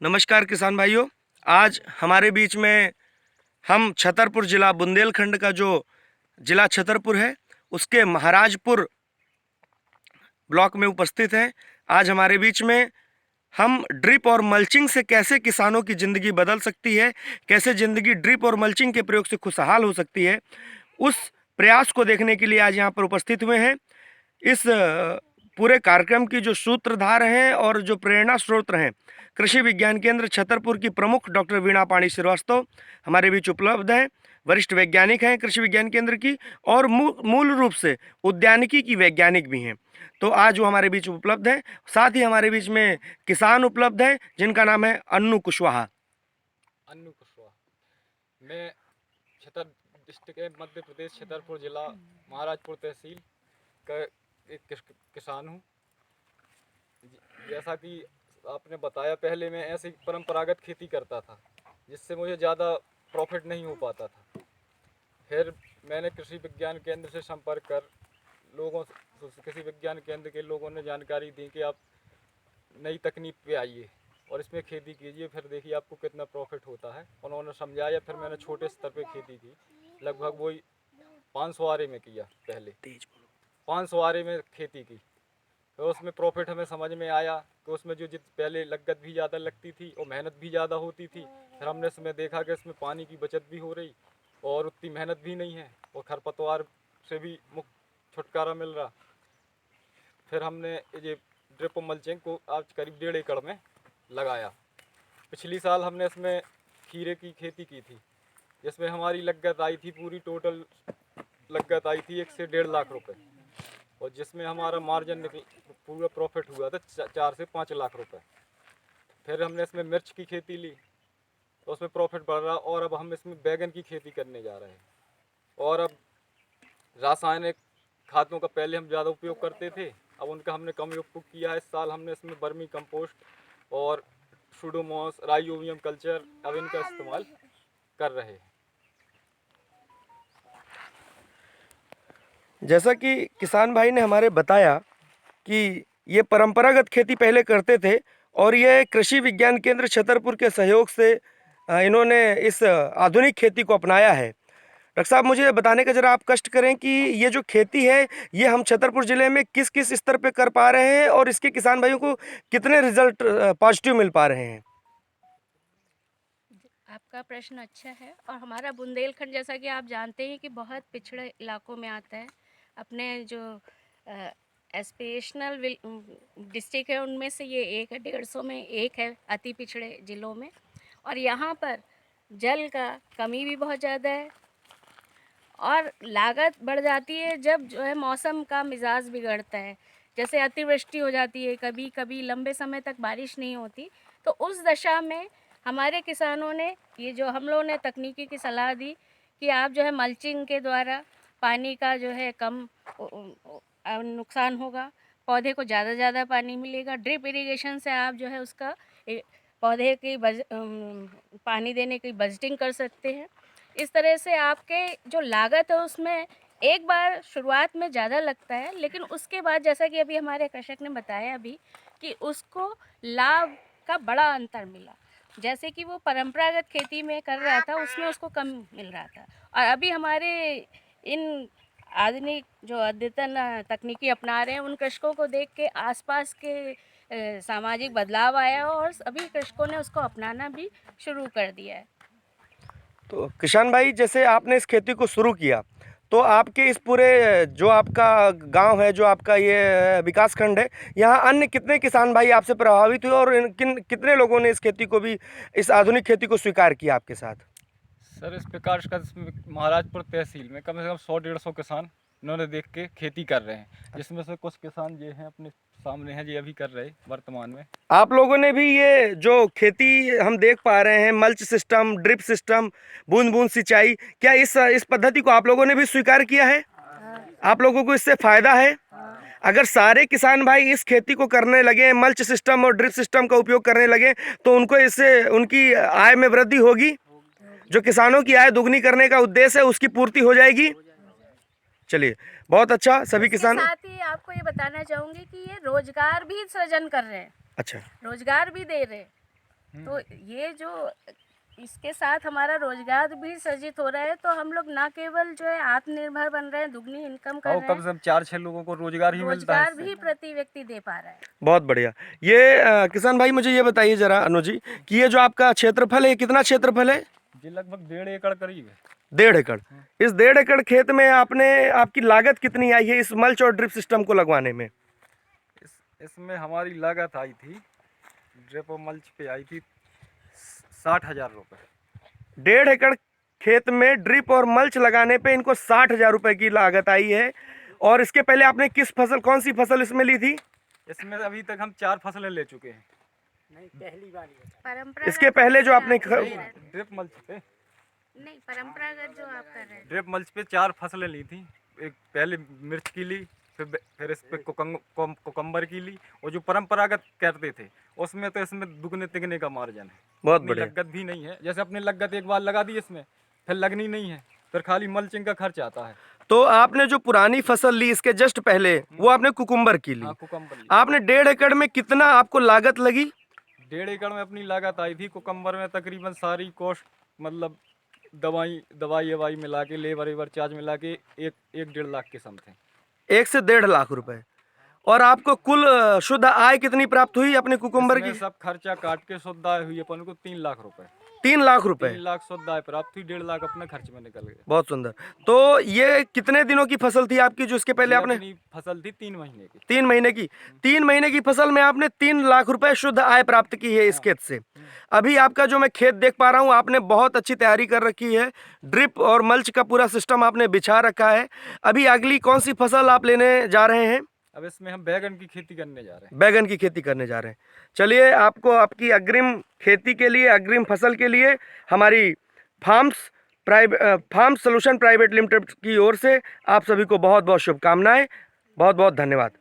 नमस्कार किसान भाइयों। आज हमारे बीच में हम छतरपुर ज़िला बुंदेलखंड का जो ज़िला छतरपुर है उसके महाराजपुर ब्लॉक में उपस्थित हैं। आज हमारे बीच में हम ड्रिप और मल्चिंग से कैसे किसानों की ज़िंदगी बदल सकती है, कैसे ज़िंदगी ड्रिप और मल्चिंग के प्रयोग से खुशहाल हो सकती है, उस प्रयास को देखने के लिए आज यहाँ पर उपस्थित हुए हैं। इस पूरे कार्यक्रम की जो सूत्रधार हैं और जो प्रेरणा स्रोत हैं, कृषि विज्ञान केंद्र छतरपुर की प्रमुख डॉक्टर वीणा पाणी श्रीवास्तव हमारे बीच उपलब्ध हैं। वरिष्ठ वैज्ञानिक हैं कृषि विज्ञान केंद्र की और मूल रूप से उद्यानिकी की वैज्ञानिक भी हैं। तो आज वो हमारे बीच उपलब्ध हैं। साथ ही हमारे बीच में किसान उपलब्ध हैं जिनका नाम है अन्नू कुशवाहा। अन्नू कुशवाहा। मैं छतर डिस्ट्रिक्ट मध्य प्रदेश छतरपुर जिला महाराजपुर तहसील का एक किसान हूँ। जैसा कि आपने बताया, पहले मैं ऐसे ही परंपरागत खेती करता था जिससे मुझे ज़्यादा प्रॉफिट नहीं हो पाता था। फिर मैंने कृषि विज्ञान केंद्र से संपर्क कर कृषि विज्ञान केंद्र के लोगों ने जानकारी दी कि आप नई तकनीक पे आइए और इसमें खेती कीजिए, फिर देखिए आपको कितना प्रॉफिट होता है। उन्होंने समझाया, फिर मैंने छोटे स्तर पे खेती की। लगभग वही 500 आरे में किया। पहले 500 आरे में खेती की, तो उसमें प्रॉफिट हमें समझ में आया कि उसमें जो पहले लागत भी ज़्यादा लगती थी और मेहनत भी ज़्यादा होती थी। फिर हमने इसमें देखा कि इसमें पानी की बचत भी हो रही और उतनी मेहनत भी नहीं है और खरपतवार से भी मुक्त छुटकारा मिल रहा। फिर हमने ये ड्रिप मल्चिंग को आज करीब 1.5 एकड़ में लगाया। पिछली साल हमने इसमें खीरे की खेती की थी, जिसमें हमारी लागत आई थी, पूरी टोटल लागत आई थी 1 से 1.5 लाख रुपए, और जिसमें हमारा मार्जिन पूरा प्रॉफिट हुआ था 4 से 5 लाख रुपए। फिर हमने इसमें मिर्च की खेती ली तो उसमें प्रॉफिट बढ़ रहा, और अब हम इसमें बैगन की खेती करने जा रहे हैं। और अब रासायनिक खादों का पहले हम ज़्यादा उपयोग करते थे, अब उनका हमने कम उपयोग किया है। इस साल हमने इसमें वर्मी कंपोस्ट और सुडोमोस, राइजोबियम कल्चर, अब इनका इस्तेमाल कर रहे हैं। जैसा कि किसान भाई ने हमारे बताया कि ये परंपरागत खेती पहले करते थे और ये कृषि विज्ञान केंद्र छतरपुर के सहयोग से इन्होंने इस आधुनिक खेती को अपनाया है। डॉक्टर साहब, मुझे बताने का जरा आप कष्ट करें कि ये जो खेती है ये हम छतरपुर ज़िले में किस किस स्तर पे कर पा रहे हैं और इसके किसान भाइयों को कितने रिजल्ट पॉजिटिव मिल पा रहे हैं। आपका प्रश्न अच्छा है। और हमारा बुंदेलखंड, जैसा कि आप जानते हैं, कि बहुत पिछड़े इलाकों में आता है। अपने जो एस्पिरेशनल डिस्ट्रिक्ट है उनमें से ये एक है, 150 में एक है अति पिछड़े ज़िलों में। और यहाँ पर जल का कमी भी बहुत ज़्यादा है और लागत बढ़ जाती है जब जो है मौसम का मिजाज बिगड़ता है। जैसे अतिवृष्टि हो जाती है, कभी कभी लंबे समय तक बारिश नहीं होती। तो उस दशा में हमारे किसानों ने, ये जो हम लोगों ने तकनीकी की सलाह दी कि आप जो है मल्चिंग के द्वारा पानी का जो है कम नुकसान होगा, पौधे को ज़्यादा ज़्यादा पानी मिलेगा। ड्रिप इरिगेशन से आप जो है उसका पौधे की पानी देने की बजटिंग कर सकते हैं। इस तरह से आपके जो लागत है उसमें एक बार शुरुआत में ज़्यादा लगता है, लेकिन उसके बाद जैसा कि अभी हमारे कृषक ने बताया भी कि उसको लाभ का बड़ा अंतर मिला। जैसे कि वो परंपरागत खेती में कर रहा था उसमें उसको कम मिल रहा था, और अभी हमारे इन आधुनिक जो अद्यतन तकनीकी अपना रहे हैं उन कृषकों को देख के आसपास के सामाजिक बदलाव आया और सभी कृषकों ने उसको अपनाना भी शुरू कर दिया है। तो किसान भाई, जैसे आपने इस खेती को शुरू किया तो आपके इस पूरे जो आपका गांव है, जो आपका ये विकास खंड है, यहाँ अन्य कितने किसान भाई आपसे प्रभावित हुए और कितने लोगों ने इस खेती को भी, इस आधुनिक खेती को स्वीकार किया आपके साथ। सर, इस प्रकार का महाराजपुर तहसील में कम से कम 100-150 किसान इन्होंने देख के खेती कर रहे हैं, जिसमें से कुछ किसान ये हैं अपने सामने हैं, ये अभी कर रहे हैं वर्तमान में। आप लोगों ने भी ये जो खेती हम देख पा रहे हैं, मल्च सिस्टम, ड्रिप सिस्टम, बूंद बूंद सिंचाई, क्या इस पद्धति को आप लोगों ने भी स्वीकार किया है? आप लोगों को इससे फायदा है? अगर सारे किसान भाई इस खेती को करने लगे, मल्च सिस्टम और ड्रिप सिस्टम का उपयोग करने लगे, तो उनको इससे उनकी आय में वृद्धि होगी। जो किसानों की आय दुगनी करने का उद्देश्य है उसकी पूर्ति हो जाएगी। चलिए, बहुत अच्छा। सभी किसान, साथ ही आपको ये बताना चाहूँगी कि ये रोजगार भी सृजन कर रहे हैं। अच्छा, रोजगार भी दे रहे हैं। तो ये जो इसके साथ हमारा रोजगार भी सृजित हो रहा है, तो हम लोग ना केवल जो है आत्मनिर्भर बन रहे हैं, दुगनी इनकम कर और रहे कम हैं, से कम 4-6 लोगों को रोजगार ही मिलता है रोजगार भी प्रति व्यक्ति दे पा रहा है। बहुत बढ़िया। ये किसान भाई मुझे ये बताइए जरा अनुज जी कि ये जो आपका क्षेत्रफल है, ये कितना क्षेत्रफल है? जी लगभग 1.5 एकड़ करीब है। 1.5 एकड़। इस 1.5 एकड़ खेत में आपकी लागत कितनी आई है इस मल्च और ड्रिप सिस्टम को लगवाने में? इसमें हमारी लागत आई थी, ड्रिप और मल्च पे आई थी 60,000 रुपये। 1.5 एकड़ खेत में ड्रिप और मल्च लगाने पे इनको 60,000 रुपए की लागत आई है। और इसके पहले आपने कौन सी फसल इसमें ली थी? इसमें अभी तक हम 4 फसलें ले चुके हैं। नहीं, पहली बार ही है। परंपरागत इसके पहले जो आपने ड्रिप मल्च पे नहीं, परंपरागत जो आप कर रहे हैं। ड्रिप मल्च पे 4 फसलें ली थी। एक पहले मिर्च की ली, फिर इस पे कोकम्बर की ली, और जो परंपरागत करते थे उसमें तो इसमें दुगने तिगने का मार्जिन है। बहुत इतनी बढ़िया। लागत भी नहीं है। जैसे अपने लागत एक बार लगा दी इसमें, फिर लगनी नहीं है, फिर खाली मल्चिंग का खर्च आता है। तो आपने जो पुरानी फसल ली इसके जस्ट पहले वो आपने कुकुम्बर की ली। हाँ, कुकम्बर ली। आपने 1.5 एकड़ में कितना आपको लागत लगी? 1.5 एकड़ में अपनी लागत आई थी कुकम्बर में तकरीबन सारी कॉस्ट, मतलब दवाई मिला के, लेबर चार्ज मिला के 1-1.5 लाख के समथिंग। 1 से 1.5 लाख रुपए। और आपको कुल शुद्ध आय कितनी प्राप्त हुई अपने कुकुम्बर की? इसमें सब खर्चा काट के शुद्ध आय हुई अपन को 3 लाख रुपए। 3 लाख रुपए। 3 लाख शुद्ध आय प्राप्त हुई, 1.5 लाख अपने खर्च में निकल गए। बहुत सुंदर। तो ये कितने दिनों की फसल थी आपकी जो इसके पहले ये आपने? अपनी फसल थी 3 महीने की। 3 महीने की। 3 महीने की फसल में आपने 3 लाख रुपए शुद्ध आय प्राप्त की है इस खेत से। अभी आपका जो मैं खेत देख पा रहा हूँ, आपने बहुत अच्छी तैयारी कर रखी है। ड्रिप और मल्च का पूरा सिस्टम आपने बिछा रखा है। अभी अगली कौन सी फसल आप लेने जा रहे हैं? अब इसमें हम बैगन की खेती करने जा रहे हैं। बैगन की खेती करने जा रहे हैं। चलिए, आपको आपकी अग्रिम खेती के लिए, अग्रिम फसल के लिए हमारी फार्म सॉल्यूशन प्राइवेट लिमिटेड की ओर से आप सभी को बहुत बहुत शुभकामनाएं। बहुत बहुत धन्यवाद।